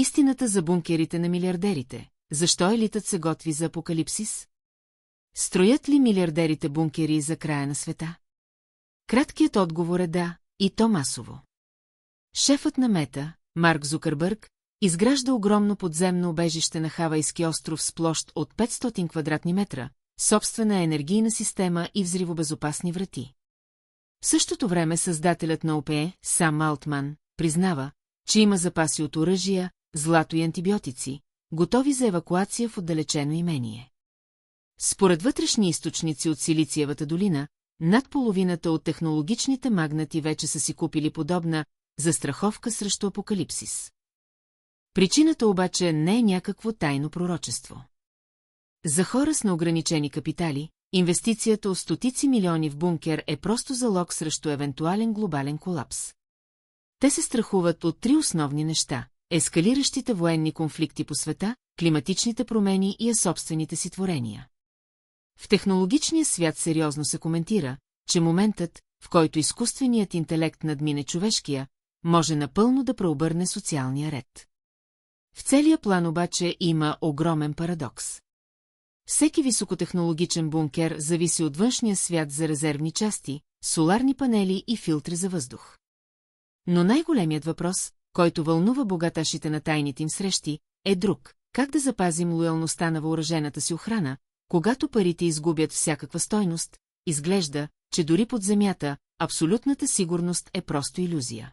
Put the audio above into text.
Истината за бункерите на милиардерите. Защо елитът се готви за апокалипсис? Строят ли милиардерите бункери за края на света? Краткият отговор е да, и то масово. Шефът на Мета, Марк Зукърбърг, изгражда огромно подземно убежище на Хавайски остров с площ от 500 квадратни метра, собствена енергийна система и взривобезопасни врати. В същото време създателят на ОПЕ, Сам Алтман, признава, че има запаси от оръжия, злато и антибиотици, готови за евакуация в отдалечено имение. Според вътрешни източници от Силициевата долина, над половината от технологичните магнати вече са си купили подобна застраховка срещу апокалипсис. Причината обаче не е някакво тайно пророчество. За хора с неограничени капитали, инвестицията от стотици милиони в бункер е просто залог срещу евентуален глобален колапс. Те се страхуват от три основни неща – ескалиращите военни конфликти по света, климатичните промени и собствените си творения. В технологичния свят сериозно се коментира, че моментът, в който изкуственият интелект надмине човешкия, може напълно да преобърне социалния ред. В целия план обаче има огромен парадокс. Всеки високотехнологичен бункер зависи от външния свят за резервни части, соларни панели и филтри за въздух. Но най-големият въпрос, който вълнува богаташите на тайните им срещи, е друг – как да запазим лоялността на въоръжената си охрана, когато парите изгубят всякаква стойност, изглежда, че дори под земята абсолютната сигурност е просто илюзия.